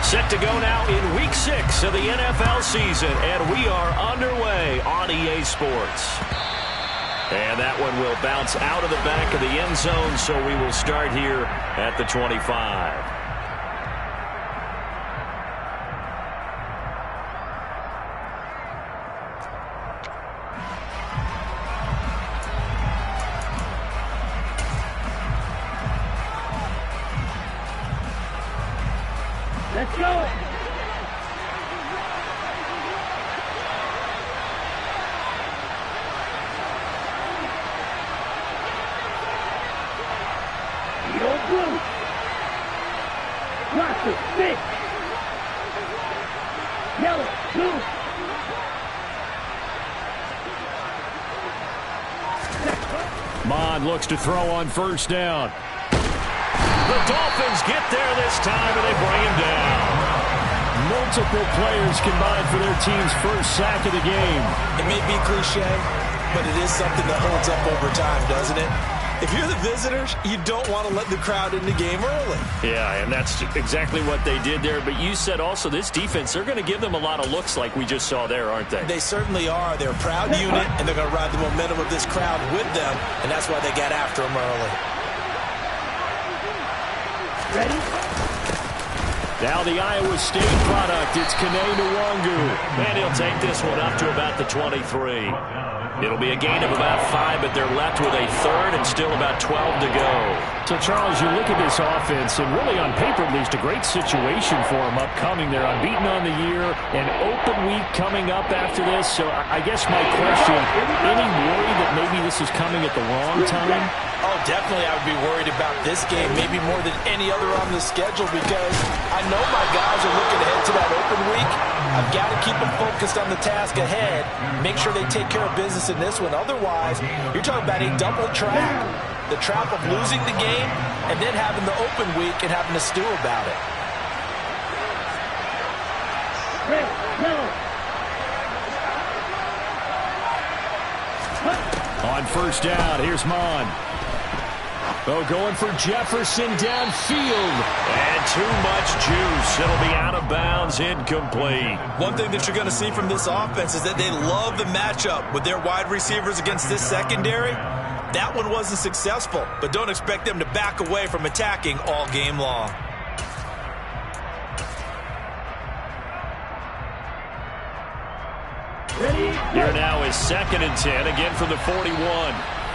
Set to go now in Week 6 of the NFL season, and we are underway on EA Sports. And that one will bounce out of the back of the end zone, so we will start here at the 25. Let's go! Yo, blue! Watch it, six! Yellow, blue! Mond looks to throw on first down. The Dolphins get there this time, and they bring him down. Multiple players combined for their team's first sack of the game. It may be cliche, but it is something that holds up over time, doesn't it? If you're the visitors, you don't want to let the crowd in the game early. Yeah, and that's exactly what they did there. But you said also this defense, they're going to give them a lot of looks like we just saw there, aren't they? They certainly are. They're a proud unit, and they're going to ride the momentum of this crowd with them, and that's why they got after them early. Ready? Now the Iowa State product, it's Kene Nwangu. And he'll take this one up to about the 23. It'll be a gain of about 5, but they're left with a third and still about 12 to go. So, Charles, you look at this offense, and really on paper at least a great situation for them upcoming. They're unbeaten on the year, an open week coming up after this. So I guess my question, any worry that maybe this is coming at the wrong time? Oh, definitely I would be worried about this game, maybe more than any other on the schedule, because I know my guys are looking ahead to that open week. I've got to keep them focused on the task ahead, make sure they take care of business in this one. Otherwise, you're talking about a double trap. The trap of losing the game and then having the open week and having to stew about it. Red, yellow. On first down, here's Mond. Oh, going for Jefferson downfield. And too much juice. It'll be out of bounds, incomplete. One thing that you're going to see from this offense is that they love the matchup with their wide receivers against this secondary. That one wasn't successful, but don't expect them to back away from attacking all game long. Here now is 2nd and 10, again from the 41.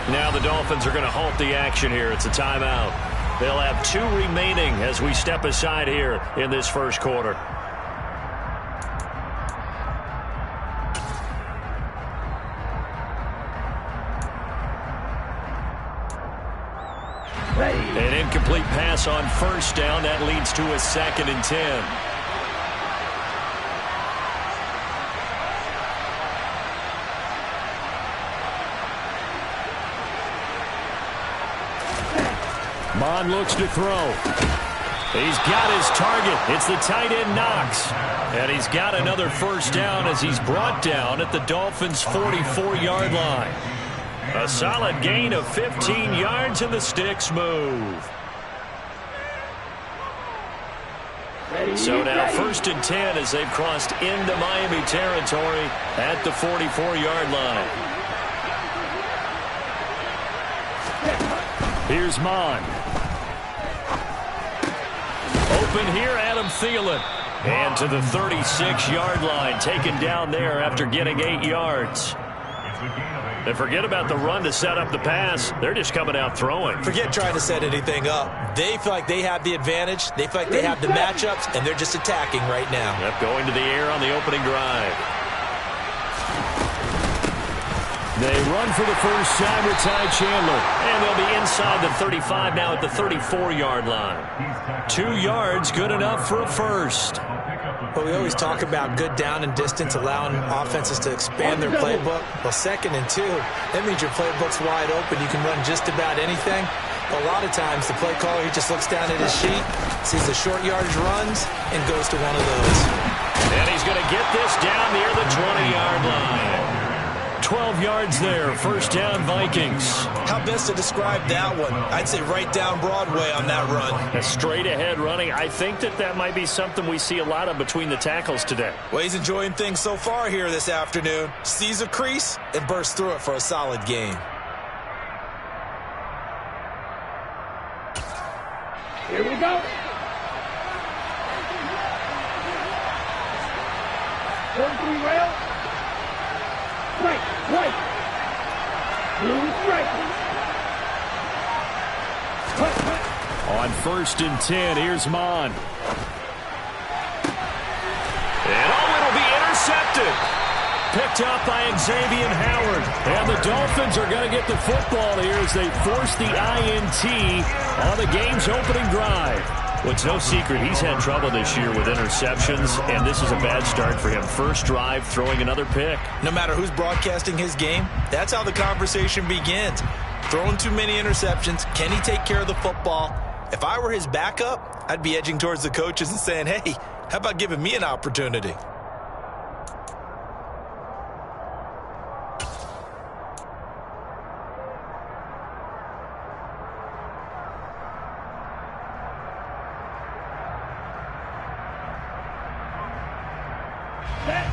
Now the Dolphins are going to halt the action here. It's a timeout. They'll have 2 remaining as we step aside here in this first quarter. An incomplete pass on first down. That leads to a 2nd and 10. Mond looks to throw. He's got his target. It's the tight end Knox. And he's got another first down as he's brought down at the Dolphins' 44-yard line. A solid gain of 15 yards and the sticks move. So now 1st and 10 as they've crossed into Miami territory at the 44-yard line. Here's Mond. Open here, Adam Thielen. And to the 36-yard line, taken down there after getting 8 yards. And forget about the run to set up the pass. They're just coming out throwing. Forget trying to set anything up. They feel like they have the advantage. They feel like they have the matchups, and they're just attacking right now. Yep, going to the air on the opening drive. They run for the first time with Ty Chandler. And they'll be inside the 35 now at the 34-yard line. 2 yards, good enough for a first. But we always talk about good down and distance, allowing offenses to expand their playbook. Well, 2nd and 2, that means your playbook's wide open. You can run just about anything. A lot of times, the play caller, he just looks down at his sheet, sees the short yardage runs, and goes to one of those. And he's going to get this down near the 20-yard line. 12 yards there. First down, Vikings. How best to describe that one? I'd say right down Broadway on that run. A straight-ahead running. I think that might be something we see a lot of between the tackles today. Well, he's enjoying things so far here this afternoon. Sees a crease and bursts through it for a solid gain. Here we go. 1-3 rail. Right, right. Blue strike. On 1st and 10, here's Mon. And it'll be intercepted. Picked up by Xavier Howard. And the Dolphins are going to get the football here as they force the INT on the game's opening drive. Well, it's no secret he's had trouble this year with interceptions, and this is a bad start for him. First drive, throwing another pick. No matter who's broadcasting his game, that's how the conversation begins. Throwing too many interceptions, can he take care of the football? If I were his backup, I'd be edging towards the coaches and saying, hey, how about giving me an opportunity?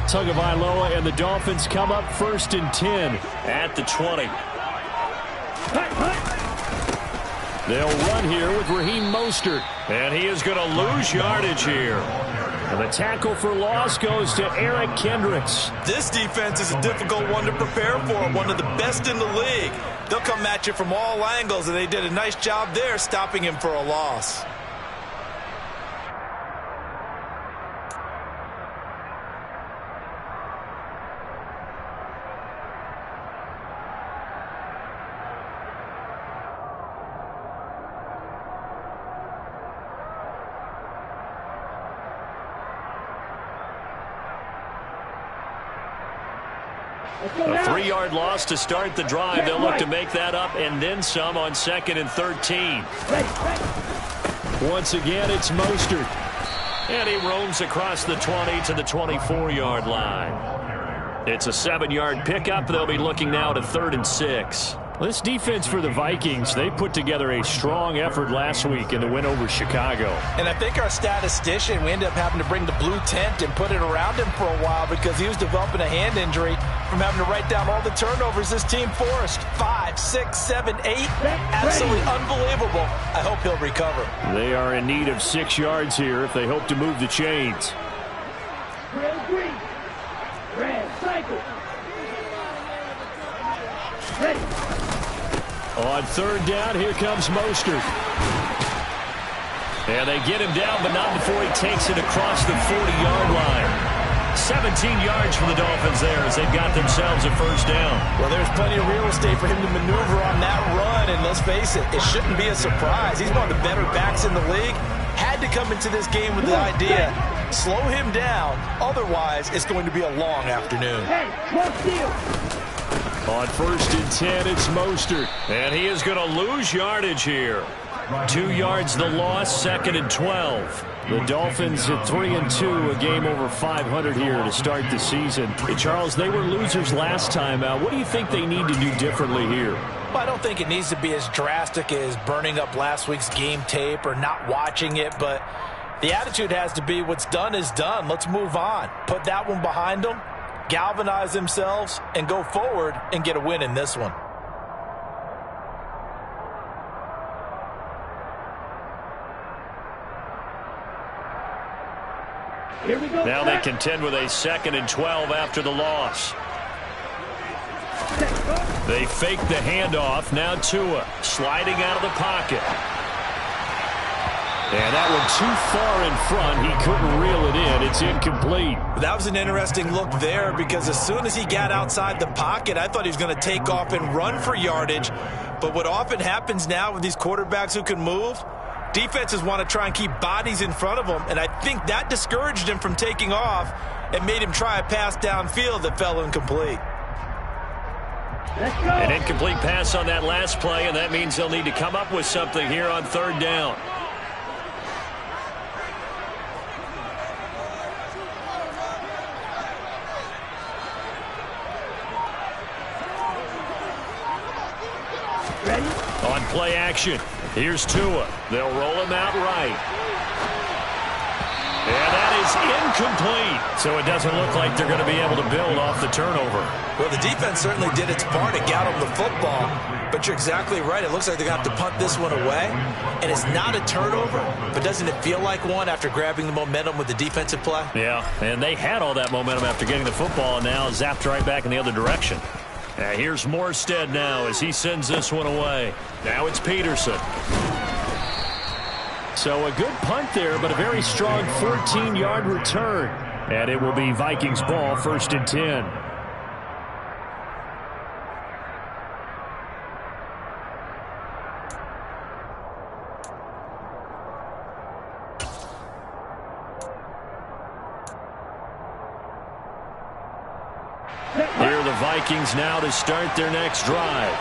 Tagovailoa and the Dolphins come up 1st and 10 at the 20. They'll run here with Raheem Mostert. And he is going to lose yardage here. And the tackle for loss goes to Eric Kendricks. This defense is a difficult one to prepare for, one of the best in the league. They'll come at you from all angles, and they did a nice job there stopping him for a loss. A 3-yard loss to start the drive. They'll look to make that up and then some on 2nd and 13. Once again, it's Mostert. And he roams across the 20 to the 24-yard line. It's a 7-yard pickup. They'll be looking now to 3rd and 6. This defense for the Vikings, they put together a strong effort last week in the win over Chicago. And I think our statistician, we ended up having to bring the blue tent and put it around him for a while because he was developing a hand injury from having to write down all the turnovers this team forced. 5, 6, 7, 8. Absolutely unbelievable. I hope he'll recover. They are in need of 6 yards here if they hope to move the chains. Red green. Red cycle. Ready. On 3rd down, here comes Mostert. And they get him down, but not before he takes it across the 40-yard line. 17 yards for the Dolphins there as they've got themselves a first down. Well, there's plenty of real estate for him to maneuver on that run, and let's face it, it shouldn't be a surprise. He's one of the better backs in the league. Had to come into this game with the idea, slow him down, otherwise it's going to be a long afternoon. Hey, close deal. On 1st and 10, it's Mostert. And he is going to lose yardage here. 2 yards the loss, 2nd and 12. The Dolphins at 3-2, a game over 500 here to start the season. Hey, Charles, they were losers last time out. What do you think they need to do differently here? Well, I don't think it needs to be as drastic as burning up last week's game tape or not watching it, but the attitude has to be what's done is done. Let's move on. Put that one behind them, galvanize themselves, and go forward and get a win in this one. Here we go. Now they contend with a 2nd and 12 after the loss. They fake the handoff. Now Tua sliding out of the pocket. And that one too far in front. He couldn't reel it in. It's incomplete. That was an interesting look there because as soon as he got outside the pocket, I thought he was going to take off and run for yardage. But what often happens now with these quarterbacks who can move, defenses want to try and keep bodies in front of them, and I think that discouraged him from taking off and made him try a pass downfield that fell incomplete. Let's go. An incomplete pass on that last play, and that means they'll need to come up with something here on 3rd down. play action. Here's Tua. They'll roll him out right. And that is incomplete. So it doesn't look like they're going to be able to build off the turnover. Well, the defense certainly did its part to get them the football. But you're exactly right. It looks like they're going to have to punt this one away. And it's not a turnover, but doesn't it feel like one after grabbing the momentum with the defensive play? Yeah, and they had all that momentum after getting the football, and now zapped right back in the other direction. Here's Morstead now as he sends this one away. Now it's Peterson. So a good punt there, but a very strong 14-yard return. And it will be Vikings ball, 1st and 10. Here are the Vikings now to start their next drive.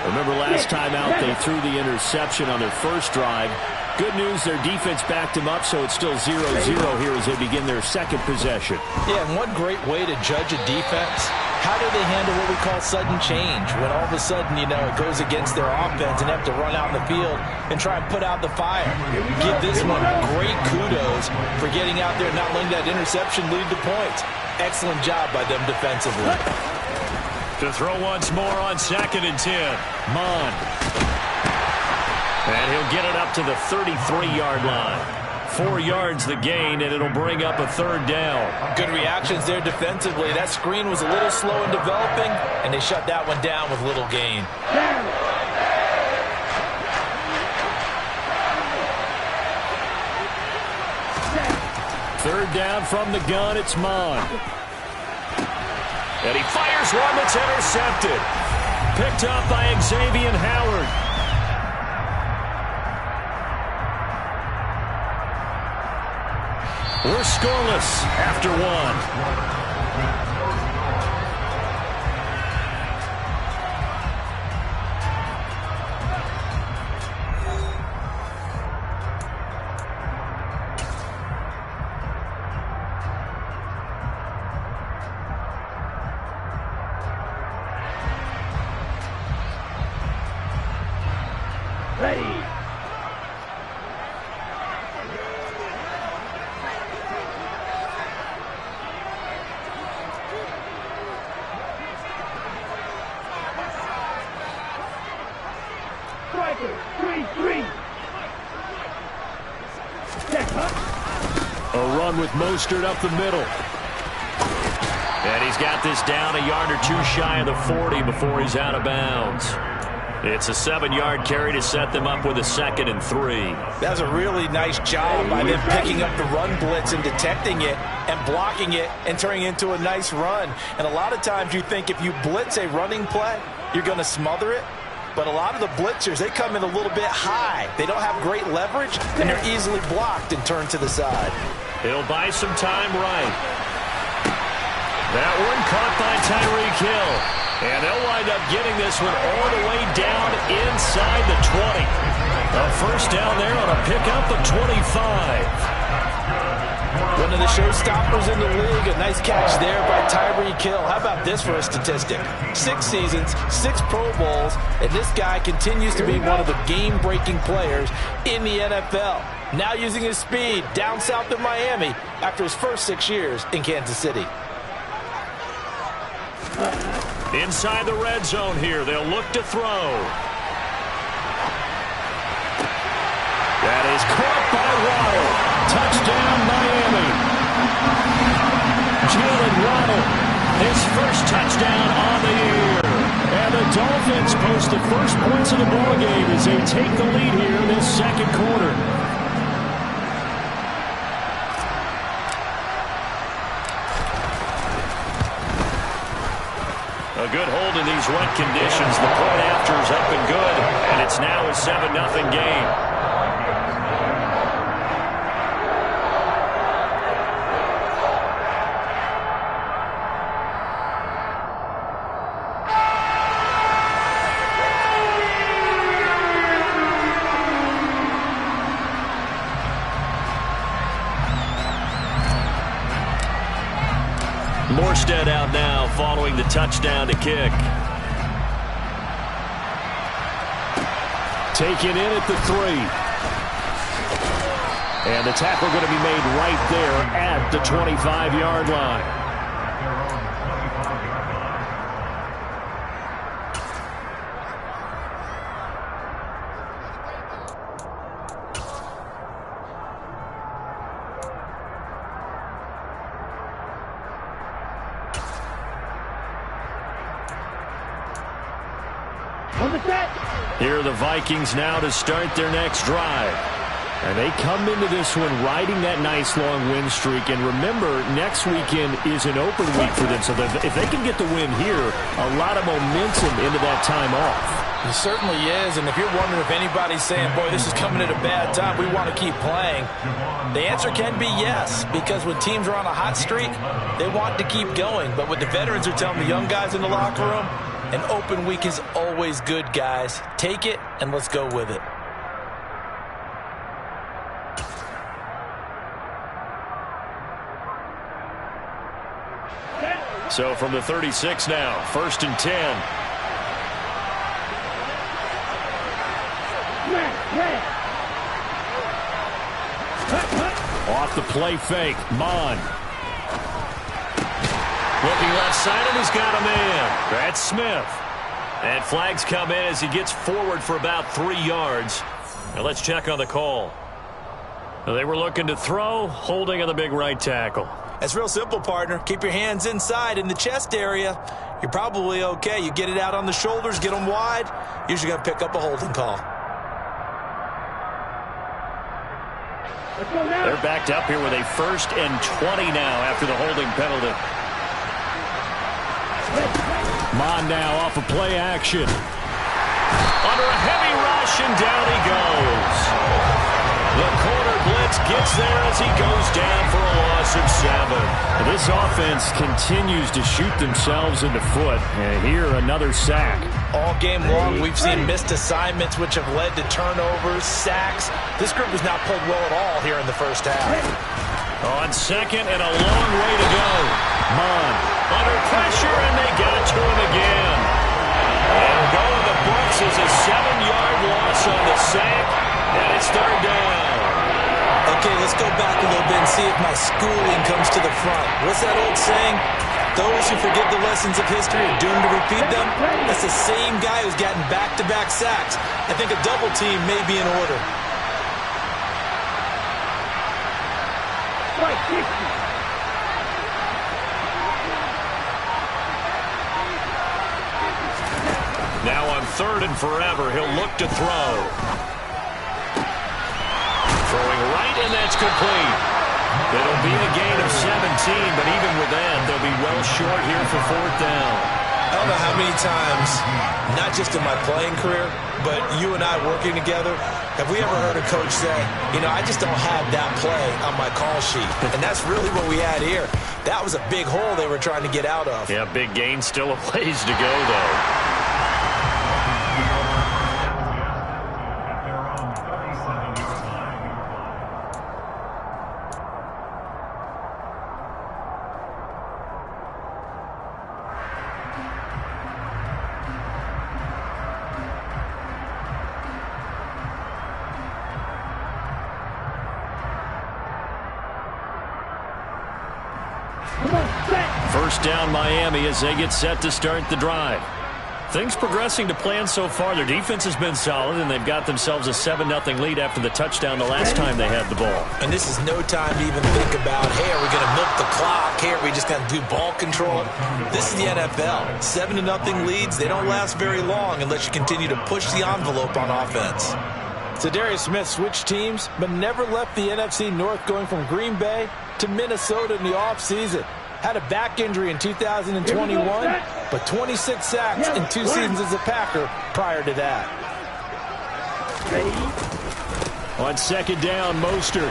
Remember last time out they threw the interception on their first drive. Good news, their defense backed them up, so it's still 0-0 here as they begin their second possession. Yeah, and one great way to judge a defense, how do they handle what we call sudden change? When all of a sudden, you know, it goes against their offense and they have to run out in the field and try and put out the fire. Give this one great kudos for getting out there and not letting that interception lead to points. Excellent job by them defensively. To throw once more on 2nd and 10. Mond. And he'll get it up to the 33-yard line. 4 yards the gain, and it'll bring up a 3rd down. Good reactions there defensively. That screen was a little slow in developing, and they shut that one down with little gain. 3rd down from the gun, it's Mond. And he fires one that's intercepted. Picked up by Xavier Howard. We're scoreless after 1. Ready. Striker, 3-3. A run with Mostert up the middle. And he's got this down a yard or two shy of the 40 before he's out of bounds. It's a 7-yard carry to set them up with a 2nd and 3. That's a really nice job by them picking up the run blitz and detecting it and blocking it and turning it into a nice run. And a lot of times you think if you blitz a running play, you're going to smother it. But a lot of the blitzers, they come in a little bit high. They don't have great leverage, and they're easily blocked and turned to the side. He'll buy some time right. That one caught by Tyreek Hill. And they'll wind up getting this one all the way down inside the 20. A 1st down there on a pickup of 25. One of the showstoppers in the league. A nice catch there by Tyreek Hill. How about this for a statistic? 6 seasons, 6 Pro Bowls, and this guy continues to be one of the game-breaking players in the NFL. Now using his speed down south of Miami after his first 6 years in Kansas City. Inside the red zone here, they'll look to throw. That is caught by Waddle. Touchdown, Miami. Jalen Waddle, his first touchdown on the year. And the Dolphins post the first points of the ballgame as they take the lead here in this 2nd quarter. A good hold in these wet conditions. The point after is up and good, and it's now a 7-0 game. Morstead out now following the touchdown to kick. taken in at the 3. And the tackle going to be made right there at the 25-yard line. Here are the Vikings now to start their next drive. And they come into this one riding that nice long win streak. And remember, next weekend is an open week for them. So if they can get the win here, a lot of momentum into that time off. It certainly is. And if you're wondering if anybody's saying, boy, this is coming at a bad time, we want to keep playing, the answer can be yes. Because when teams are on a hot streak, they want to keep going. But what the veterans are telling the young guys in the locker room, an open week is always good, guys. Take it and let's go with it. So from the 36 now, 1st and 10. Off the play fake, Mon. Looking left side, and he's got a man. That's Smith. And flags come in as he gets forward for about 3 yards. Now let's check on the call. They were looking to throw, holding on the big right tackle. It's real simple, partner. Keep your hands inside in the chest area. You're probably okay. You get it out on the shoulders, get them wide. Usually going to pick up a holding call. They're backed up here with a 1st and 20 now after the holding penalty. Mon now off of play action. Under a heavy rush, and down he goes. The corner blitz gets there as he goes down for a loss of 7. This offense continues to shoot themselves in the foot. And here, another sack. All game long, we've seen missed assignments, which have led to turnovers, sacks. This group has not played well at all here in the first half. On 2nd and a long way to go. Mon under pressure, and they got to him again. And going the Bucs is a 7-yard loss on the sack, and it's 3rd down. Okay, let's go back a little bit and see if my schooling comes to the front. What's that old saying? Those who forget the lessons of history are doomed to repeat them. That's the same guy who's gotten back-to-back sacks. I think a double team may be in order. Now on 3rd and forever, he'll look to throw. Throwing right, and that's complete. It'll be a gain of 17, but even with that, they'll be well short here for 4th down. I don't know how many times, not just in my playing career, but you and I working together, have we ever heard a coach say, you know, I just don't have that play on my call sheet. And that's really what we had here. That was a big hole they were trying to get out of. Yeah, big gain, still a ways to go, though. First down Miami as they get set to start the drive. Things progressing to plan so far. Their defense has been solid, and they've got themselves a 7-0 lead after the touchdown the last time they had the ball. And this is no time to even think about, hey, are we going to milk the clock? Hey, are we just going to do ball control? This is the NFL. 7-0 leads, they don't last very long unless you continue to push the envelope on offense. So Darius Smith switched teams, but never left the NFC North, going from Green Bay to Minnesota in the offseason. Had a back injury in 2021, but 26 sacks in 2 seasons as a Packer prior to that. On 2nd down, Mostert.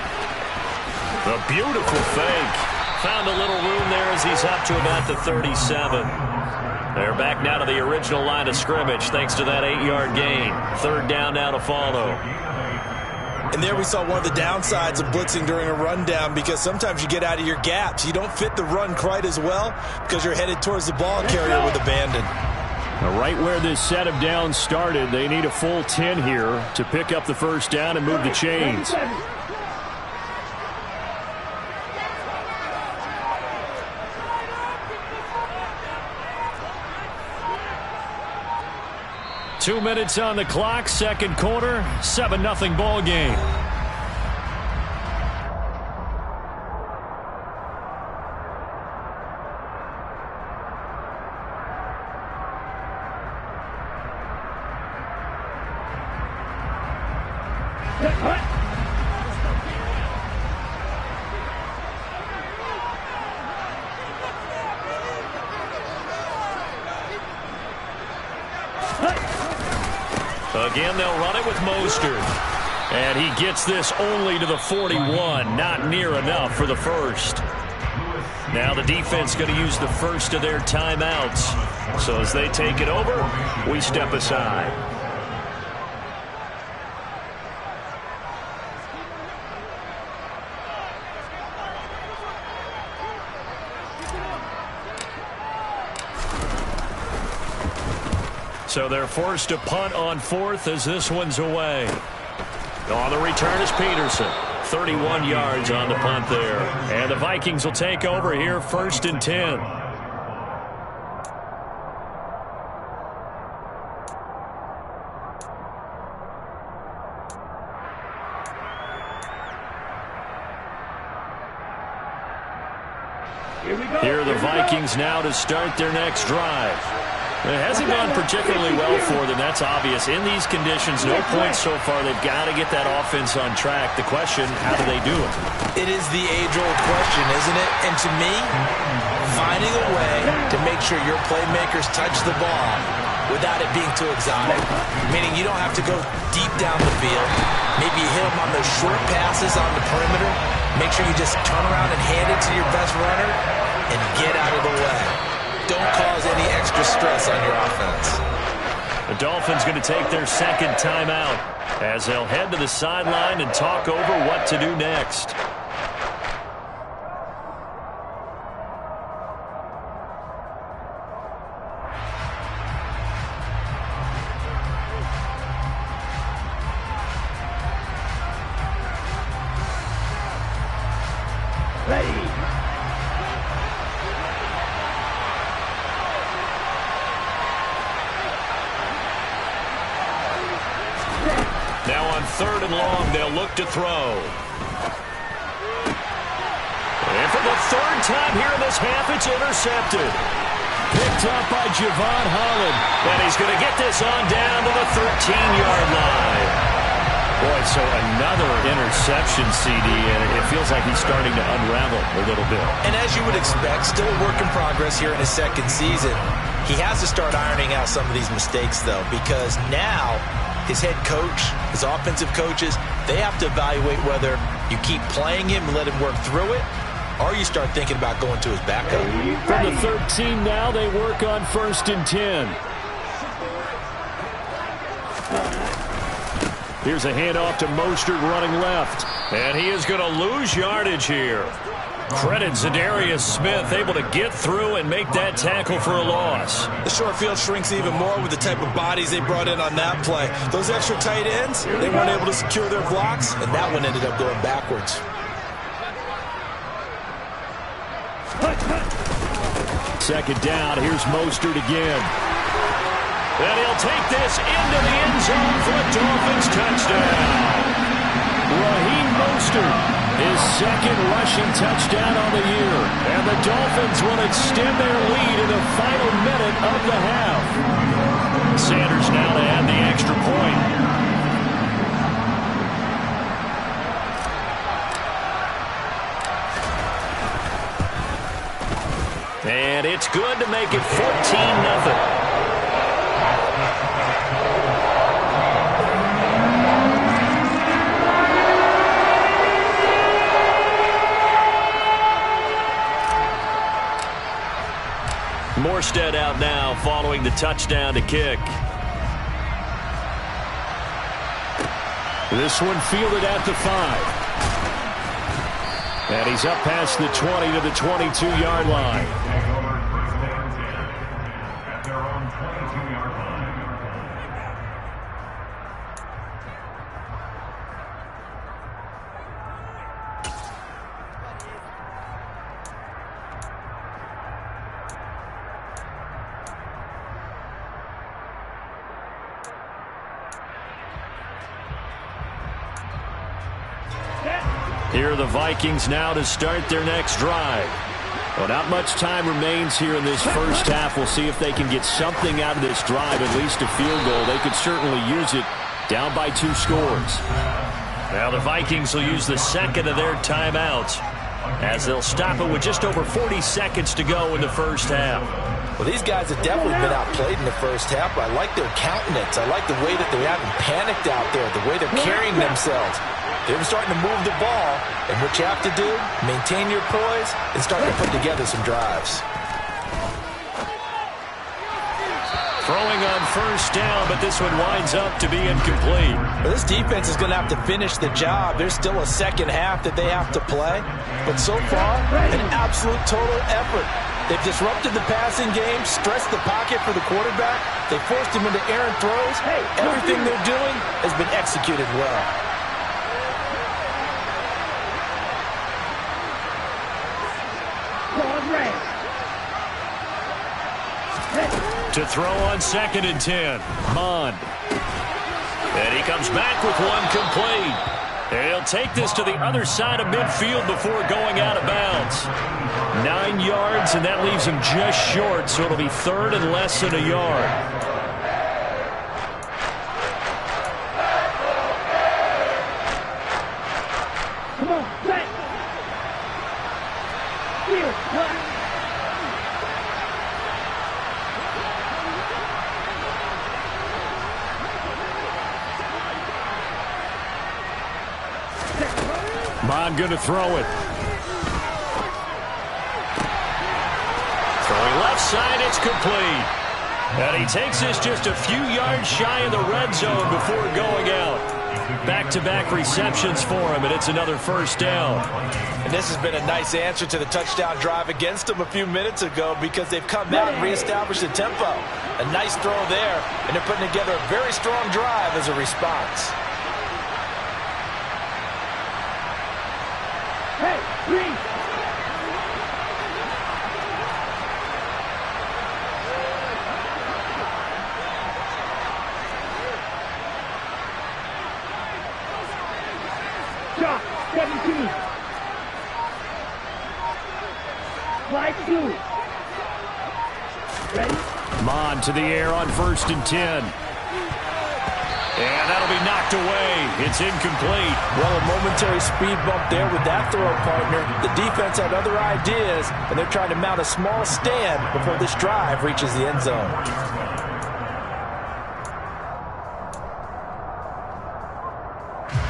A beautiful fake. Found a little room there as he's up to about the 37. They're back now to the original line of scrimmage thanks to that 8-yard gain. 3rd down now to follow. And there we saw one of the downsides of blitzing during a rundown, because sometimes you get out of your gaps. You don't fit the run quite as well because you're headed towards the ball carrier with abandon. Now, right where this set of downs started, they need a full 10 here to pick up the first down and move the chains. 2 minutes on the clock, second quarter, 7-0 ball game. Again, they'll run it with Mostert. And he gets this only to the 41. Not near enough for the first. Now the defense going to use the first of their timeouts. So as they take it over, we step aside. So they're forced to punt on fourth as this one's away. On the return is Peterson. 31 yards on the punt there. And the Vikings will take over here, 1st and 10. Here are the Vikings now to start their next drive. It hasn't gone particularly well for them. That's obvious. In these conditions, no points so far. They've got to get that offense on track. The question, how do they do it? It is the age-old question, isn't it? And to me, finding a way to make sure your playmakers touch the ball without it being too exotic. Meaning you don't have to go deep down the field. Maybe you hit them on those short passes on the perimeter. Make sure you just turn around and hand it to your best runner and get out of the way. Don't cause any extra stress on your offense. The Dolphins going to take their second timeout as they'll head to the sideline and talk over what to do next. Ready. Now on 3rd and long, they'll look to throw. And for the 3rd time here in this half, it's intercepted. Picked up by Javon Holland. And he's going to get this on down to the 13-yard line. Boy, so another interception, CD, and it feels like he's starting to unravel a little bit. And as you would expect, still a work in progress here in his second season. He has to start ironing out some of these mistakes, though, because now his head coach, his offensive coaches, they have to evaluate whether you keep playing him and let him work through it, or you start thinking about going to his backup. From the 13 now, they work on 1st and 10. Here's a handoff to Mostert running left. And he is going to lose yardage here. Credit Zadarius Smith, able to get through and make that tackle for a loss. The short field shrinks even more with the type of bodies they brought in on that play. Those extra tight ends, they weren't able to secure their blocks, and that one ended up going backwards. Second down, here's Mostert again. And he'll take this into the end zone for a Dolphins touchdown. Raheem Mostert, his second rushing touchdown on the year. And the Dolphins will extend their lead in the final minute of the half. Sanders now to add the extra point. And it's good to make it 14-0. Morstead out now following the touchdown to kick. This one fielded at the 5. And he's up past the 20 to the 22-yard line. Here are the Vikings now to start their next drive. Well, not much time remains here in this first half. We'll see if they can get something out of this drive, at least a field goal. They could certainly use it, down by 2 scores. Now the Vikings will use the second of their timeouts as they'll stop it with just over 40 seconds to go in the first half. Well, these guys have definitely been outplayed in the first half, but I like their countenance. I like the way that they haven't panicked out there, the way they're carrying themselves. They're starting to move the ball, and what you have to do, maintain your poise and start to put together some drives. Throwing on first down, but this one winds up to be incomplete. Well, this defense is going to have to finish the job. There's still a second half that they have to play, but so far, an absolute total effort. They've disrupted the passing game, stressed the pocket for the quarterback. They forced him into errant throws. Everything they're doing has been executed well. To throw on 2nd and 10, Mond. And he comes back with one complete. And he'll take this to the other side of midfield before going out of bounds. 9 yards, and that leaves him just short, so it'll be 3rd and less than a yard. Come on, back. Here, what? Mond going to throw it. Throwing left side, it's complete. And he takes this just a few yards shy of the red zone before going out. Back-to-back receptions for him, and it's another first down. And this has been a nice answer to the touchdown drive against them a few minutes ago because they've come out and reestablished the tempo. A nice throw there, and they're putting together a very strong drive as a response. Hey, three. Shot, 17. Slide 2. Ready? Mond to the air on 1st and 10. And that'll be knocked away. It's incomplete. Well, a momentary speed bump there with that throw, partner. The defense had other ideas, and they're trying to mount a small stand before this drive reaches the end zone.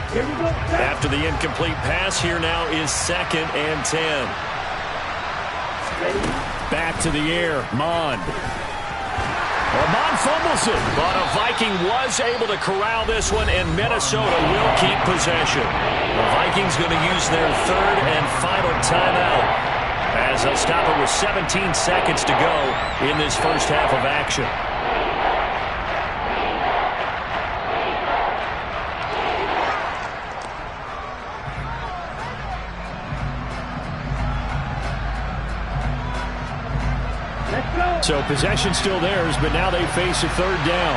Here we go. After the incomplete pass, here now is 2nd and 10. Ready? Back to the air, Mond. Well, Mond fumbles it. But a Viking was able to corral this one, and Minnesota will keep possession. The Vikings going to use their 3rd and final timeout as they'll stop it with 17 seconds to go in this first half of action. Let's go. So possession still theirs, but now they face a 3rd down.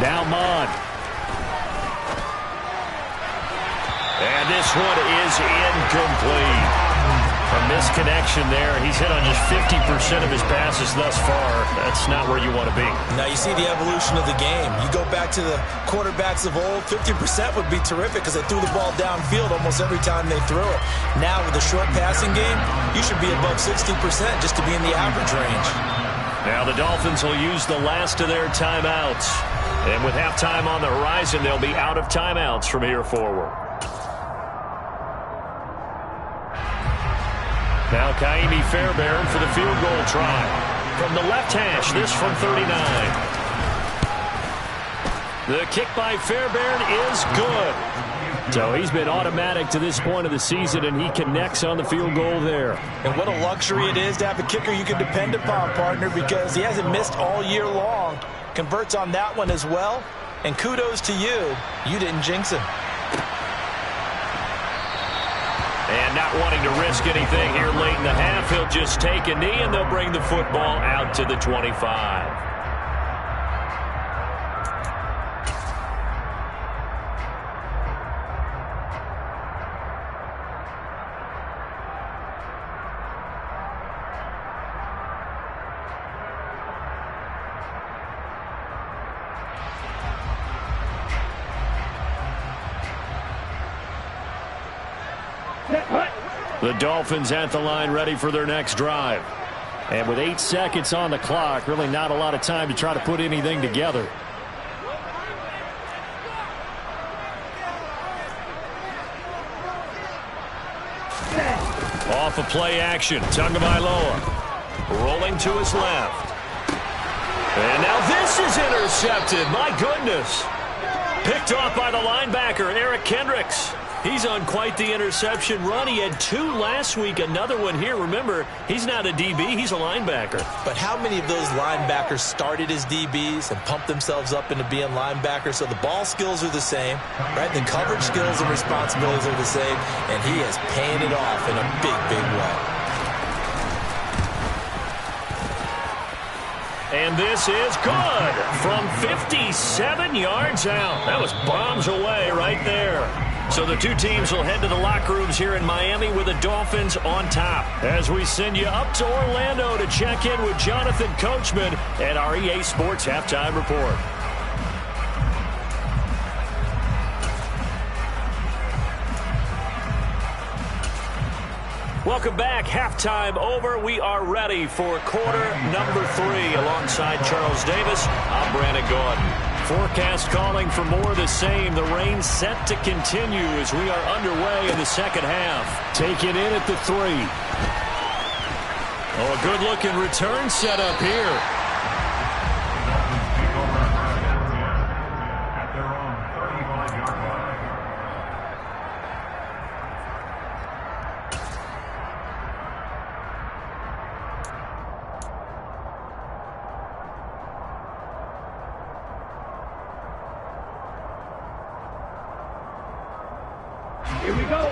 Now Mond. And this one is incomplete. A misconnection there. He's hit on just 50% of his passes thus far. That's not where you want to be. Now you see the evolution of the game. You go back to the quarterbacks of old, 50% would be terrific because they threw the ball downfield almost every time they threw it. Now with the short passing game, you should be above 60% just to be in the average range. Now the Dolphins will use the last of their timeouts. And with halftime on the horizon, they'll be out of timeouts from here forward. Now Kaimi Fairbairn for the field goal try. From the left hash, this from 39. The kick by Fairbairn is good. So he's been automatic to this point of the season, and he connects on the field goal there. And what a luxury it is to have a kicker you can depend upon, partner, because he hasn't missed all year long. Converts on that one as well. And kudos to you. You didn't jinx him. And not wanting to risk anything here late in the half, he'll just take a knee, and they'll bring the football out to the 25. The Dolphins at the line ready for their next drive. And with 8 seconds on the clock, really not a lot of time to try to put anything together. Off of play action, Tagovailoa rolling to his left. And now this is intercepted. My goodness. Picked off by the linebacker, Eric Kendricks. He's on quite the interception run. He had 2 last week, another one here. Remember, he's not a DB, he's a linebacker. But how many of those linebackers started as DBs and pumped themselves up into being linebackers? So the ball skills are the same, right? The coverage skills and responsibilities are the same, and he is paying it off in a big, big way. And this is good from 57 yards out. That was bombs away right there. So the two teams will head to the locker rooms here in Miami with the Dolphins on top. As we send you up to Orlando to check in with Jonathan Coachman at our EA Sports Halftime Report. Welcome back. Halftime over. We are ready for quarter number 3. Alongside Charles Davis, I'm Brandon Gordon. Forecast calling for more of the same. The rain set to continue as we are underway in the second half. Taken in at the 3. Oh, a good-looking return set up here.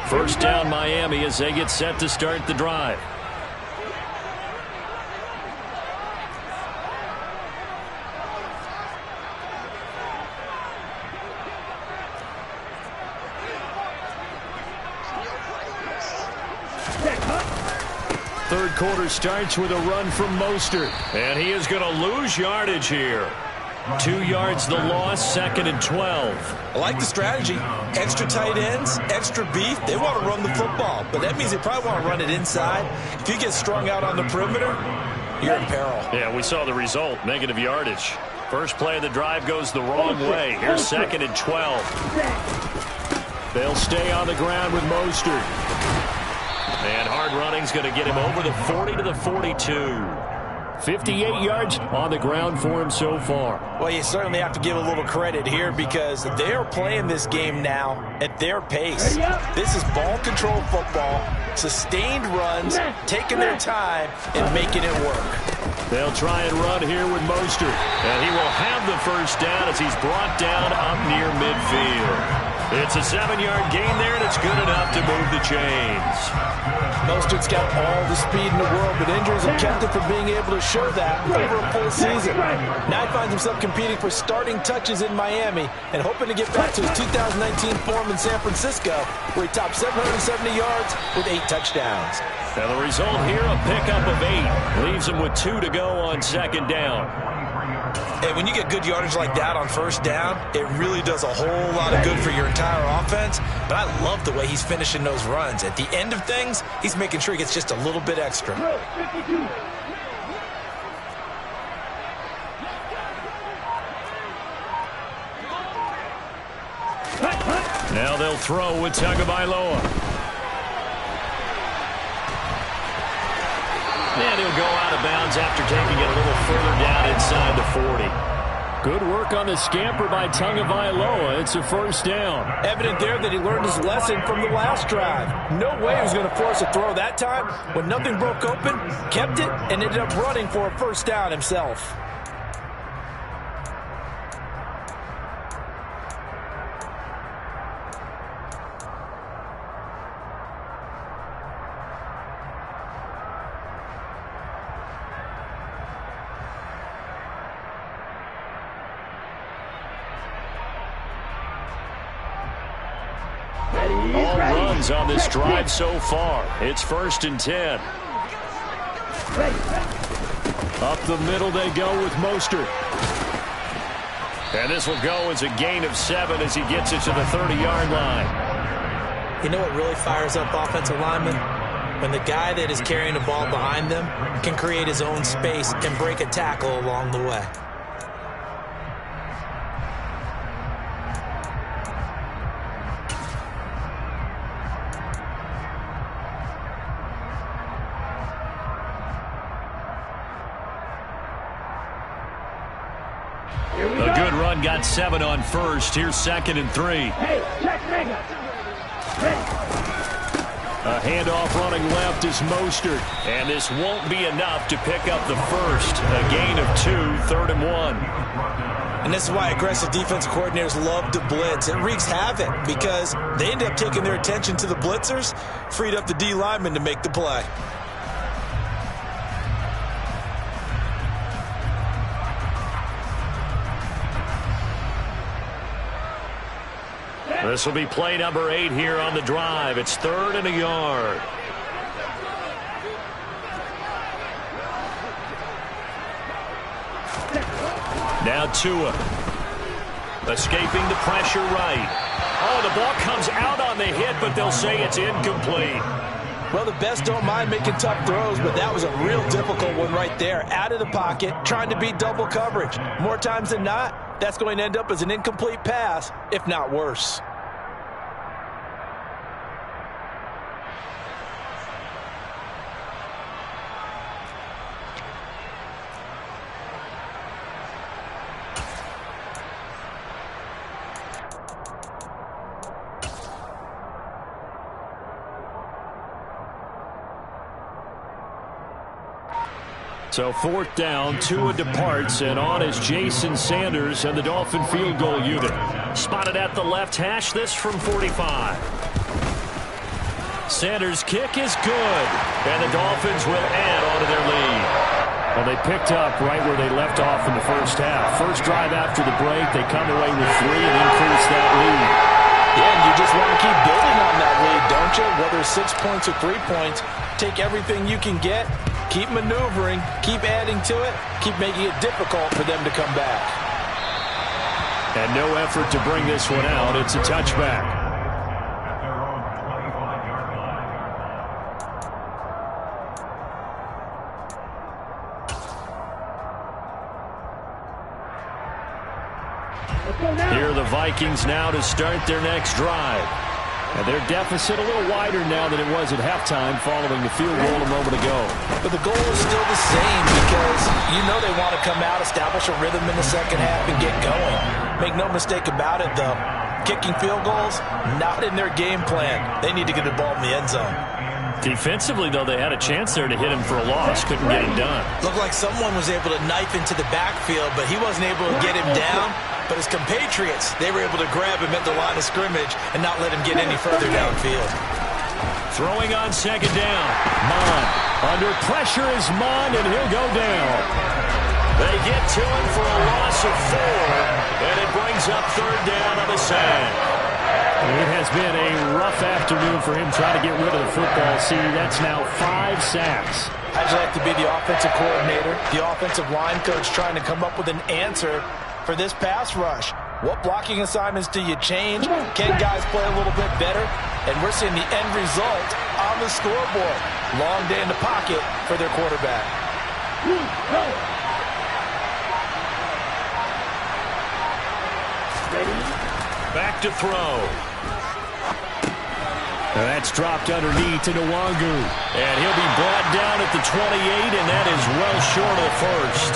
First down Miami as they get set to start the drive. Third quarter starts with a run from Mostert. And he is going to lose yardage here. 2 yards the loss, 2nd and 12. I like the strategy. Extra tight ends, extra beef. They want to run the football, but that means they probably want to run it inside. If you get strung out on the perimeter, you're in peril. Yeah, we saw the result, negative yardage. First play of the drive goes the wrong way. Here's 2nd and 12. They'll stay on the ground with Mostert. And hard running's going to get him over the 40 to the 42. 58 yards on the ground for him so far. Well, you certainly have to give a little credit here because they're playing this game now at their pace. This is ball control football, sustained runs, taking their time and making it work. They'll try and run here with Mostert. And he will have the first down as he's brought down up near midfield. It's a 7-yard gain there, and it's good enough to move the chains. Mostert's got all the speed in the world, but injuries have kept him from being able to show that over a full season. Now he finds himself competing for starting touches in Miami and hoping to get back to his 2019 form in San Francisco, where he topped 770 yards with 8 touchdowns. Now the result here, a pickup of 8. Leaves him with 2 to go on 2nd down. And when you get good yardage like that on first down, it really does a whole lot of good for your entire offense. But I love the way he's finishing those runs. At the end of things, he's making sure he gets just a little bit extra. Now they'll throw with Tagovailoa. And he'll go out of bounds after taking it a little further down inside the 40. Good work on the scamper by Tagovailoa. It's a first down. Evident there that he learned his lesson from the last drive. No way he was going to force a throw that time. When nothing broke open, kept it, and ended up running for a first down himself. All runs on this drive so far. It's 1st and 10. Up the middle they go with Mostert. And this will go as a gain of 7 as he gets it to the 30-yard line. You know what really fires up offensive linemen? when the guy that is carrying the ball behind them can create his own space and break a tackle along the way. A good run got 7 on first. Here's 2nd and 3. Hey, check Mega. A handoff running left is Mostert. And this won't be enough to pick up the first. A gain of 2, 3rd and 1. And this is why aggressive defense coordinators love to blitz. It wreaks havoc because they end up taking their attention to the blitzers, freed up the D lineman to make the play. This will be play number 8 here on the drive. It's 3rd and a yard. Now Tua. Escaping the pressure right. Oh, the ball comes out on the hit, but they'll say it's incomplete. Well, the best don't mind making tough throws, but that was a real difficult one right there. Out of the pocket, trying to beat double coverage. More times than not, that's going to end up as an incomplete pass, if not worse. So 4th down, Tua departs, and on is Jason Sanders and the Dolphin field goal unit. Spotted at the left hash, this from 45. Sanders' kick is good, and the Dolphins will add on to their lead. Well, they picked up right where they left off in the first half. First drive after the break, they come away with 3 and increase that lead. Yeah, and you just want to keep building on that lead, don't you? Whether it's 6 points or 3 points, take everything you can get. Keep maneuvering, keep adding to it, keep making it difficult for them to come back. And no effort to bring this one out. It's a touchback. Here are the Vikings now to start their next drive. And their deficit a little wider now than it was at halftime following the field goal a moment ago. But the goal is still the same because you know they want to come out, establish a rhythm in the second half, and get going. Make no mistake about it, though. Kicking field goals, not in their game plan. They need to get the ball in the end zone. Defensively, though, they had a chance there to hit him for a loss. Couldn't get him done. Looked like someone was able to knife into the backfield, but he wasn't able to get him down. But his compatriots, they were able to grab him at the line of scrimmage and not let him get any further downfield. Throwing on 2nd down. Mon. Under pressure is Mon, and he'll go down. They get to him for a loss of 4, and it brings up 3rd down on the sack. It has been a rough afternoon for him trying to get rid of the football. See, that's now 5 sacks. How'd you like to be the offensive coordinator, the offensive line coach trying to come up with an answer for this pass rush? What blocking assignments do you change? Can guys play a little bit better? And we're seeing the end result on the scoreboard. Long day in the pocket for their quarterback. Back to throw. That's dropped underneath to Nwangu. And he'll be brought down at the 28, and that is well short of the first.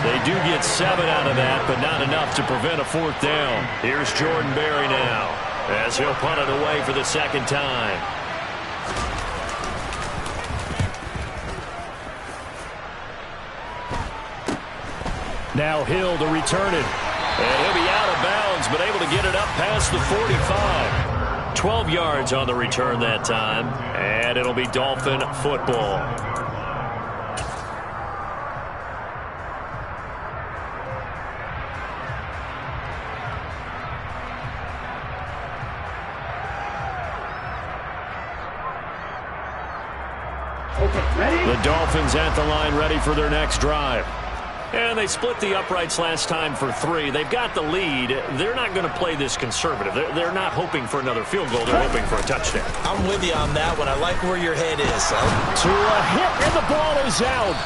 They do get 7 out of that, but not enough to prevent a 4th down. Here's Jordan Berry now, as he'll punt it away for the 2nd time. Now Hill to return it. And he'll be out of bounds, but able to get it up past the 45. 12 yards on the return that time, and it'll be Dolphin football. The Dolphins at the line ready for their next drive. And they split the uprights last time for 3. They've got the lead. They're not going to play this conservative. They're not hoping for another field goal. They're hoping for a touchdown. I'm with you on that one. I like where your head is, son. To a hit, and the ball is out.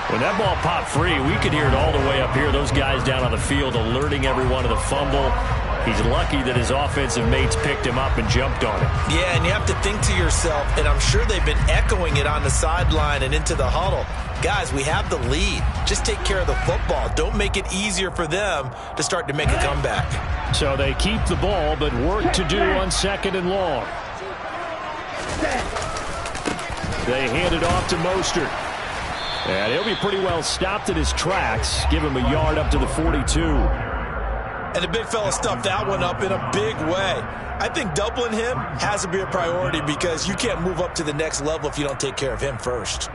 When that ball popped free, we could hear it all the way up here. Those guys down on the field alerting everyone of the fumble. He's lucky that his offensive mates picked him up and jumped on it. Yeah, and you have to think to yourself, and I'm sure they've been echoing it on the sideline and into the huddle. Guys, we have the lead. Just take care of the football. Don't make it easier for them to start to make a comeback. So they keep the ball, but work to do on 2nd and long. They hand it off to Mostert. And he'll be pretty well stopped in his tracks. Give him a yard up to the 42. And the big fella stuffed that one up in a big way. I think doubling him has to be a priority because you can't move up to the next level if you don't take care of him first.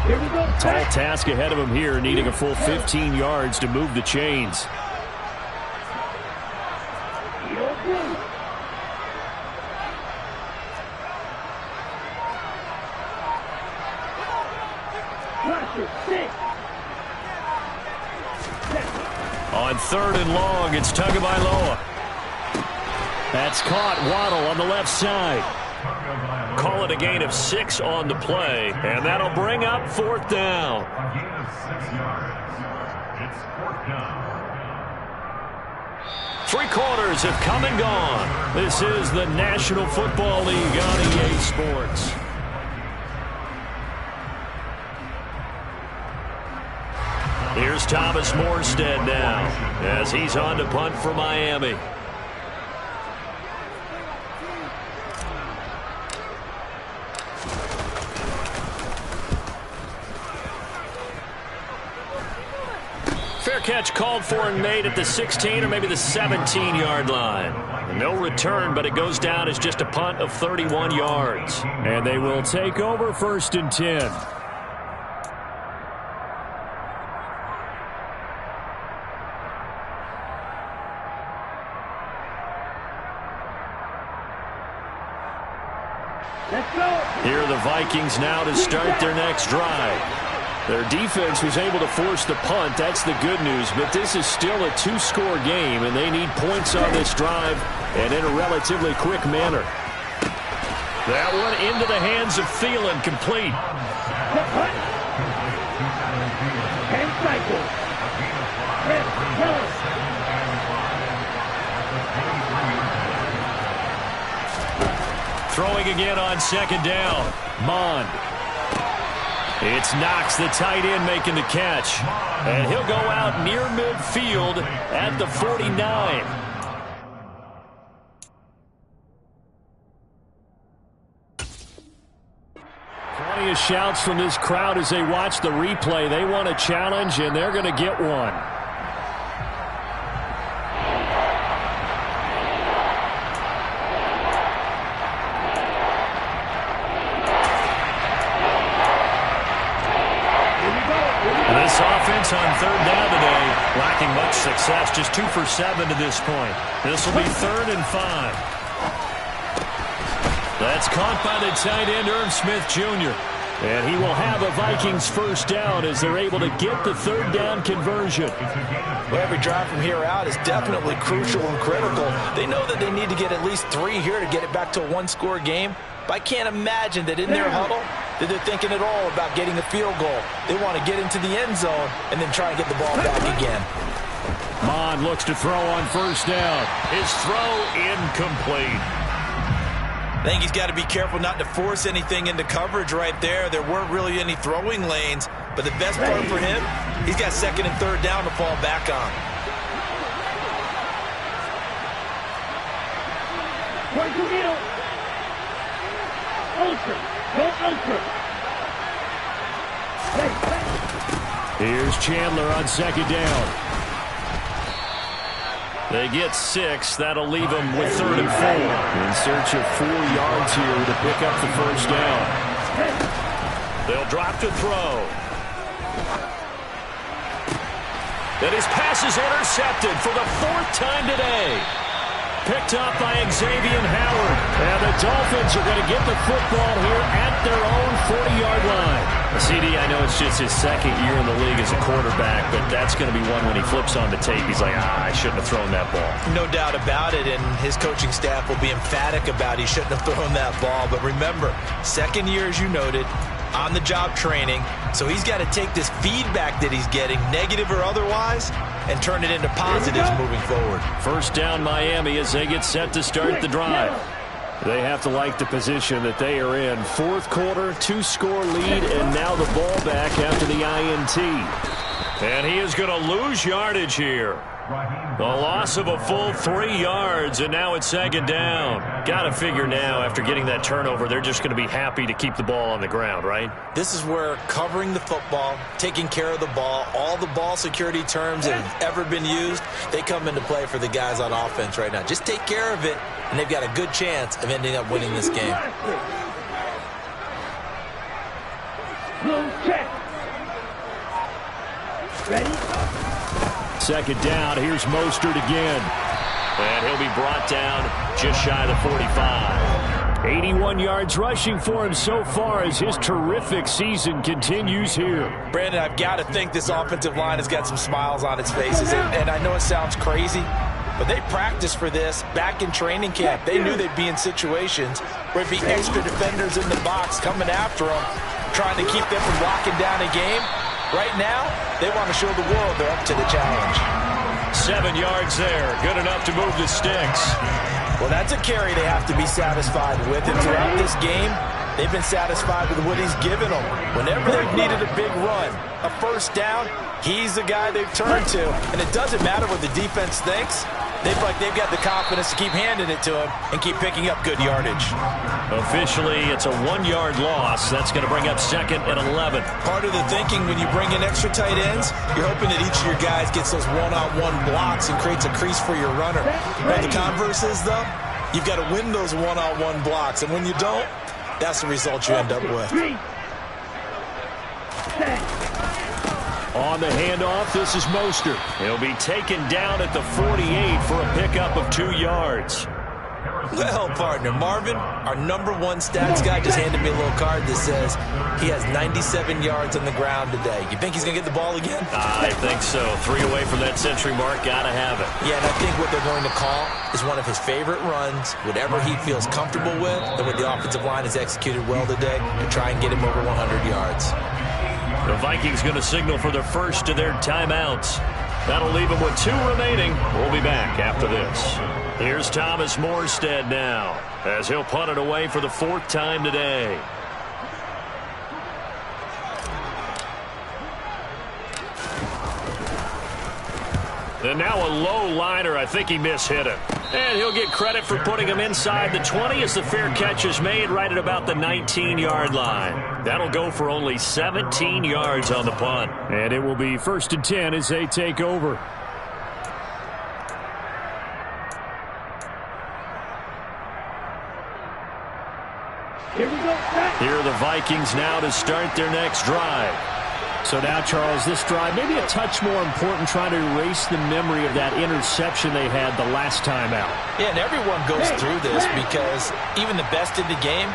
Here we go. Tall task ahead of him here, needing a full 15 yards to move the chains. On 3rd and long, it's Tagovailoa. That's caught. Waddle on the left side. Call it a gain of 6 on the play, and that'll bring up 4th down. A gain of 6 yards. It's 4th down. 3 quarters have come and gone. This is the National Football League on EA Sports. Here's Thomas Morstead now as he's on to punt for Miami. Fair catch called for and made at the 16 or maybe the 17-yard line. No return, but it goes down as just a punt of 31 yards. And they will take over 1st and 10. Here are the Vikings now to start their next drive. Their defense was able to force the punt. That's the good news. But this is still a 2-score game, and they need points on this drive and in a relatively quick manner. That one into the hands of Thielen, complete. Hand cycle. Throwing again on 2nd down. Mond. It's Knox, the tight end, making the catch. And he'll go out near midfield at the 49. Plenty of shouts from this crowd as they watch the replay. They want a challenge, and they're going to get one. This offense on 3rd down today, lacking much success, just 2 for 7 to this point. This will be 3rd and 5. That's caught by the tight end, Irv Smith Jr. And he will have a Vikings 1st down as they're able to get the 3rd down conversion. Well, every drive from here out is definitely crucial and critical. They know that they need to get at least 3 here to get it back to a 1-score game. But I can't imagine that in their huddle that they're thinking at all about getting a field goal. They want to get into the end zone and then try and get the ball back again. Mond looks to throw on 1st down. His throw incomplete. I think he's got to be careful not to force anything into coverage right there. There weren't really any throwing lanes. But the best part for him, he's got 2nd and 3rd down to fall back on. Point to middle. Ultra. Go ultra. Here's Chandler on 2nd down. They get 6. That'll leave them with 3rd and 4. In search of 4 yards here to pick up the 1st down. They'll drop to throw. And his pass is intercepted for the 4th time today. Picked up by Xavier Howard. And the Dolphins are going to get the football here at their own 40-yard line. CD, I know it's just his second year in the league as a quarterback, but that's going to be one when he flips on the tape. He's like, I shouldn't have thrown that ball. No doubt about it, and his coaching staff will be emphatic about he shouldn't have thrown that ball. But remember, second year, as you noted, on-the-job training, so he's got to take this feedback that he's getting, negative or otherwise, and turn it into positives moving forward. First down Miami as they get set to start the drive. They have to like the position that they are in. Fourth quarter, 2-score lead, and now the ball back after the INT. And he is going to lose yardage here. The loss of a full 3 yards, and now it's second down. Got to figure now, after getting that turnover, they're just going to be happy to keep the ball on the ground, right? This is where covering the football, taking care of the ball, all the ball security terms that have ever been used, they come into play for the guys on offense right now. Just take care of it, and they've got a good chance of ending up winning this game. Ready? Second down, here's Mostert again. And he'll be brought down just shy of the 45. 81 yards rushing for him so far as his terrific season continues here. Brandon, I've got to think this offensive line has got some smiles on its faces. And I know it sounds crazy, but they practiced for this back in training camp. They knew they'd be in situations where it'd be extra defenders in the box coming after them, trying to keep them from locking down a game. Right now, they want to show the world they're up to the challenge. 7 yards there. Good enough to move the sticks. Well, that's a carry they have to be satisfied with. And throughout this game, they've been satisfied with what he's given them. Whenever they've needed a big run, a first down, he's the guy they've turned to. And it doesn't matter what the defense thinks. They've got the confidence to keep handing it to him and keep picking up good yardage. Officially, it's a 1-yard loss. That's going to bring up second and 11. Part of the thinking when you bring in extra tight ends, you're hoping that each of your guys gets those one-on-one blocks and creates a crease for your runner. Now, the converse is, though, you've got to win those one-on-one blocks. And when you don't, that's the result you end up with. On the handoff, this is Mostert. He'll be taken down at the 48 for a pickup of 2 yards. Well, partner, Marvin, our number one stats guy, just handed me a little card that says he has 97 yards on the ground today. You think he's going to get the ball again? I think so. 3 away from that century mark. Got to have it. Yeah, and I think what they're going to call is one of his favorite runs, whatever he feels comfortable with, and what the offensive line has executed well today to try and get him over 100 yards. The Vikings going to signal for the first of their timeouts. That'll leave them with 2 remaining. We'll be back after this. Here's Thomas Morstead now, as he'll punt it away for the 4th time today. And now a low liner. I think he mishit it. And he'll get credit for putting him inside the 20 as the fair catch is made right at about the 19-yard line. That'll go for only 17 yards on the punt. And it will be 1st and 10 as they take over. Here we go. Here are the Vikings now to start their next drive. So now, Charles, this drive maybe a touch more important, trying to erase the memory of that interception they had the last time out. Yeah, and everyone goes through this because even the best in the game,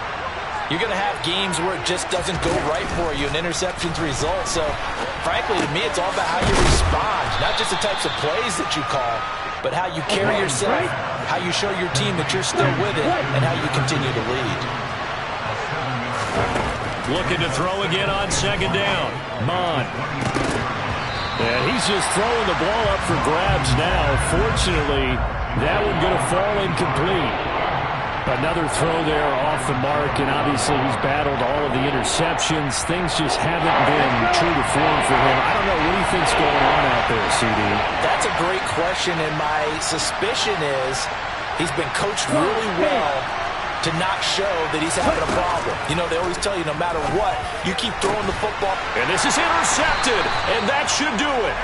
you're going to have games where it just doesn't go right for you, and interceptions result. So, frankly, to me, it's all about how you respond, not just the types of plays that you call, but how you carry yourself, how you show your team that you're still with it, and how you continue to lead. Looking to throw again on second down. Mon. And he's just throwing the ball up for grabs now. Fortunately, that one going to fall incomplete. Another throw there off the mark, and obviously he's battled all of the interceptions. Things just haven't been true to form for him. I don't know. What do you think's going on out there, CD? That's a great question, and my suspicion is he's been coached really well to not show that he's having a problem. You know, they always tell you no matter what, you keep throwing the football. And this is intercepted, and that should do it.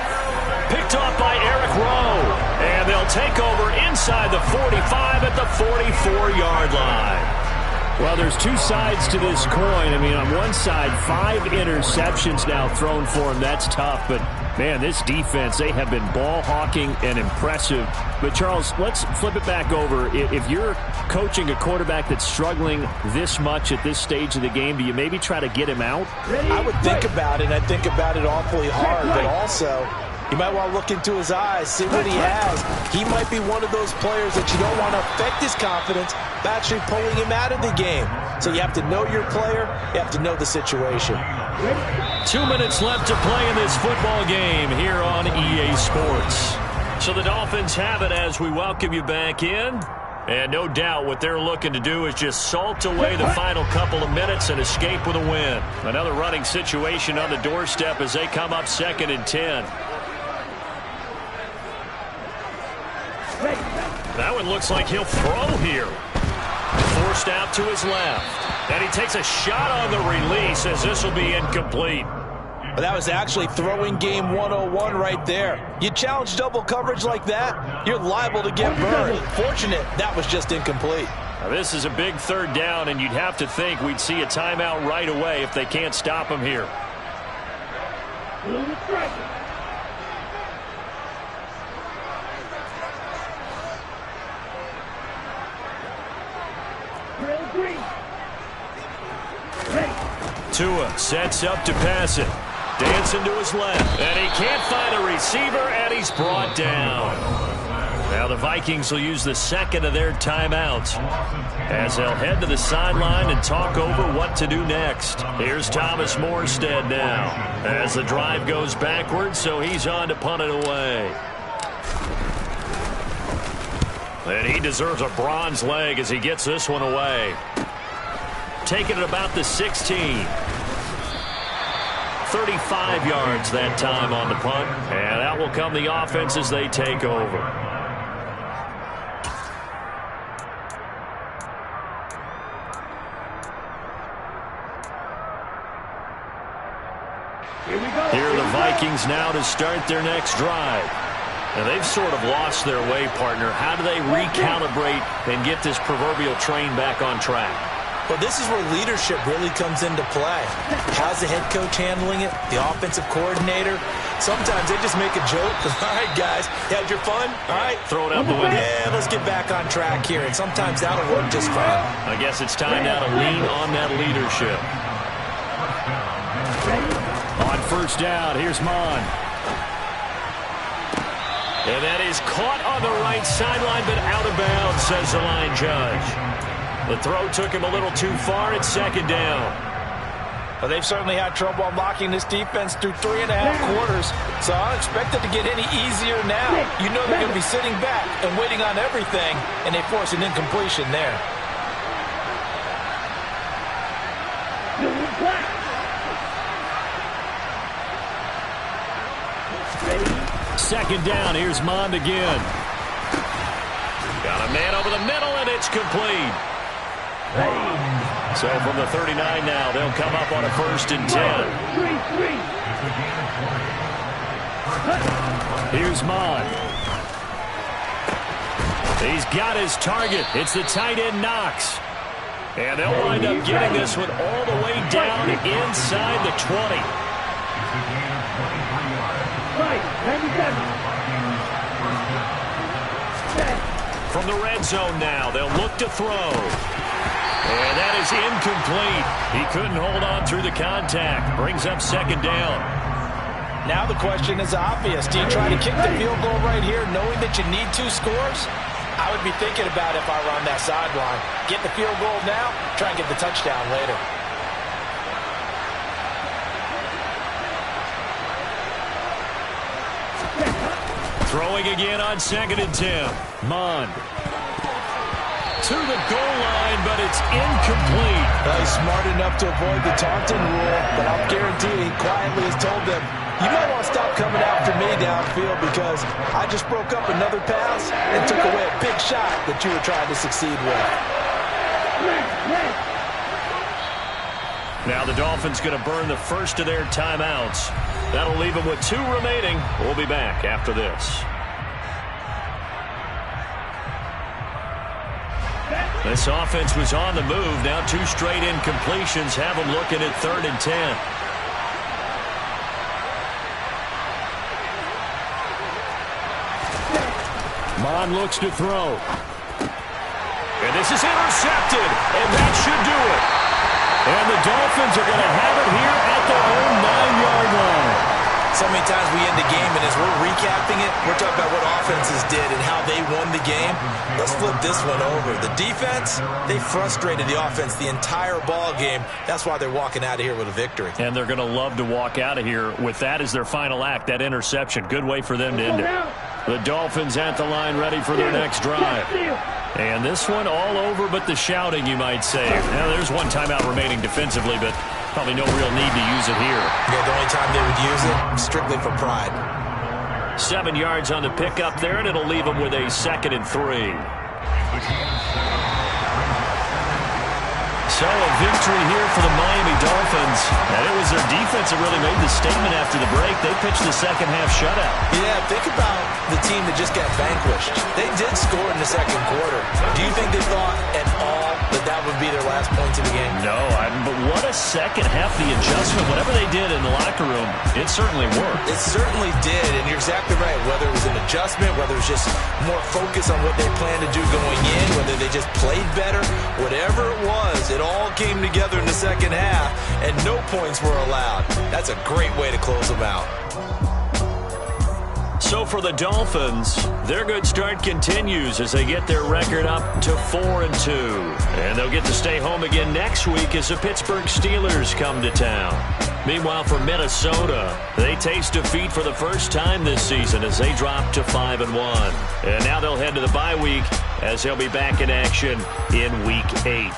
Picked off by Eric Rowe. And they'll take over inside the 45 at the 44-yard line. Well, there's 2 sides to this coin. I mean, on one side, 5 interceptions now thrown for him. That's tough, but Man, this defense, they have been ball hawking and impressive. But, Charles, let's flip it back over. If you're coaching a quarterback that's struggling this much at this stage of the game, do you maybe try to get him out? I would think about it. I think about it awfully hard, but also you might want to look into his eyes, see what he has. He might be one of those players that you don't want to affect his confidence by actually pulling him out of the game. So you have to know your player. You have to know the situation. 2 minutes left to play in this football game here on EA Sports. So the Dolphins have it as we welcome you back in. And no doubt what they're looking to do is just salt away the final couple of minutes and escape with a win. Another running situation on the doorstep as they come up 2nd and 10. That one looks like he'll throw here. Forced out to his left. And he takes a shot on the release as this will be incomplete. But that was actually throwing game 101 right there. You challenge double coverage like that, you're liable to get burned. Fortunate, that was just incomplete. Now this is a big 3rd down, and you'd have to think we'd see a timeout right away if they can't stop him here. Tua sets up to pass it. Dancing to his left. And he can't find a receiver, and he's brought down. Now the Vikings will use the 2nd of their timeouts as they'll head to the sideline and talk over what to do next. Here's Thomas Morstead now as the drive goes backwards, so he's on to punt it away. And he deserves a bronze leg as he gets this one away. Taking it about the 16. 35 yards that time on the punt. And out will come the offense as they take over. Here are the Vikings now to start their next drive. And they've sort of lost their way, partner. How do they recalibrate and get this proverbial train back on track? Well, this is where leadership really comes into play. How's the head coach handling it? The offensive coordinator? Sometimes they just make a joke. All right, guys, you had your fun? All right. Throw it out the window. Yeah, let's get back on track here. And sometimes that'll work just fine. I guess it's time now to lean on that leadership. On 1st down, here's Mon. And that is caught on the right sideline, but out of bounds, says the line judge. The throw took him a little too far. It's 2nd down. Well, they've certainly had trouble unlocking this defense through 3.5 quarters, so I don't expect it to get any easier now. You know they're going to be sitting back and waiting on everything, and they force an incompletion there. Second down. Here's Mond again. Got a man over the middle, and it's complete. So from the 39 now, they'll come up on a 1st and 10. Here's Mond. He's got his target. It's the tight end Knox. And they'll wind up getting this one all the way down inside the 20. From the red zone now, they'll look to throw. And that is incomplete. He couldn't hold on through the contact. Brings up 2nd down. Now the question is obvious. Do you try to kick the field goal right here knowing that you need 2 scores? I would be thinking about it if I were on that sideline. Get the field goal now, try and get the touchdown later. Throwing again on 2nd and 10. Mond. To the goal line, but it's incomplete. Well, he's smart enough to avoid the taunting rule, but I'll guarantee he quietly has told them, you might want to stop coming after me downfield because I just broke up another pass and took away a big shot that you were trying to succeed with. Now the Dolphins going to burn the first of their timeouts. That'll leave them with 2 remaining. We'll be back after this. This offense was on the move. Now 2 straight incompletions have them looking at 3rd and 10. Bond looks to throw. And this is intercepted, and that should do it. And the Dolphins are going to have it here at their own 9-yard line. So many times we end the game, and as we're recapping it, we're talking about what offenses did and how they won the game. Let's flip this one over. The defense, they frustrated the offense the entire ball game. That's why they're walking out of here with a victory. And they're going to love to walk out of here with that as their final act, that interception. Good way for them to end it. The Dolphins at the line ready for their next drive. And this one all over but the shouting, you might say. Now, there's one timeout remaining defensively, but probably no real need to use it here. Yeah, the only time they would use it, strictly for pride. 7 yards on the pickup there, and it'll leave them with a 2nd and 3. So a victory here for the Miami Dolphins. And it was their defense that really made the statement after the break. They pitched the second half shutout. Yeah, think about the team that just got vanquished. They did score in the second quarter. Do you think they thought at all that that would be their last points of the game? No, but what a second half. The adjustment, whatever they did in the locker room, it certainly worked. It certainly did, and you're exactly right. Whether it was an adjustment, whether it was just more focus on what they planned to do going in, whether they just played better, whatever it was, it all came together in the second half, and no points were allowed. That's a great way to close them out. So for the Dolphins, their good start continues as they get their record up to 4-2. And they'll get to stay home again next week as the Pittsburgh Steelers come to town. Meanwhile, for Minnesota, they taste defeat for the first time this season as they drop to 5-1. And now they'll head to the bye week as they'll be back in action in Week 8.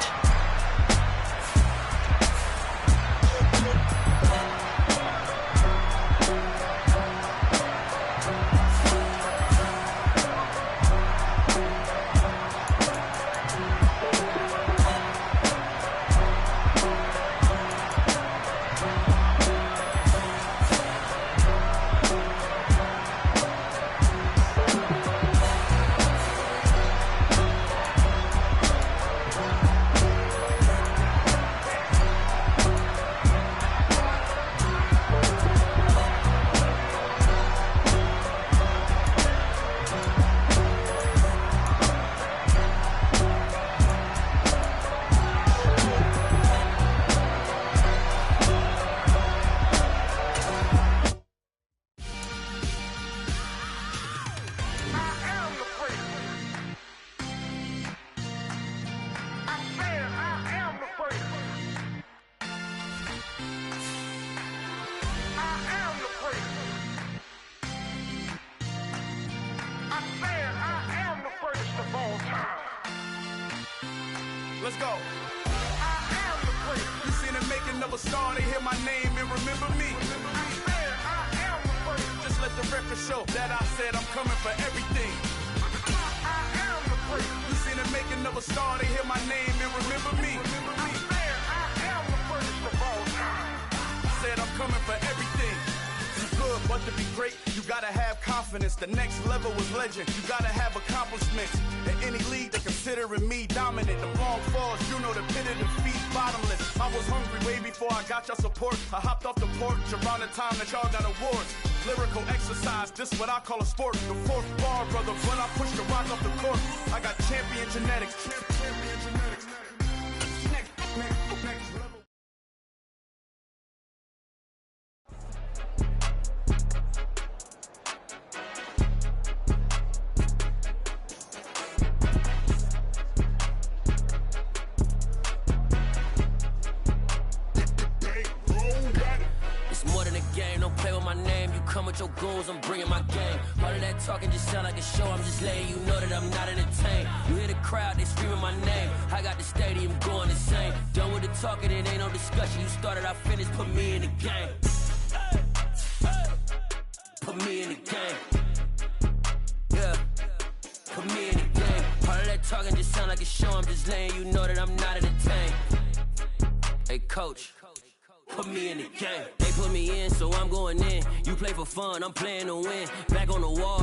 Let's go. You seen the making of a star, they hear my name and remember me. Just let the record show that I said I'm coming for everything. You seen the making of a star, they hear my name and remember me. Said I'm coming for everything. Good, but to be great, you gotta have confidence. The next level was legend. You gotta have accomplishments. In any league, they considering me dominant. The wrong falls, you know the pit of defeat, bottomless. I was hungry way before I got your support. I hopped off the porch around the time that y'all got awards. Lyrical exercise, this what I call a sport. The fourth bar, brother, when I push the rock off the court. I got champion genetics. Champion genetics. Next level. Come with your goons, I'm bringing my game. All of that talking just sound like a show. I'm just letting you know that I'm not entertained. You hear the crowd, they screaming my name. I got the stadium going insane. Done with the talking, it ain't no discussion. You started, I finished, put me in the game. Put me in the game. Yeah, put me in the game. All of that talking just sound like a show. I'm just letting you know that I'm not entertained. Hey, coach. Put me in the game. They put me in, so I'm going in. You play for fun, I'm playing to win. Back on the wall.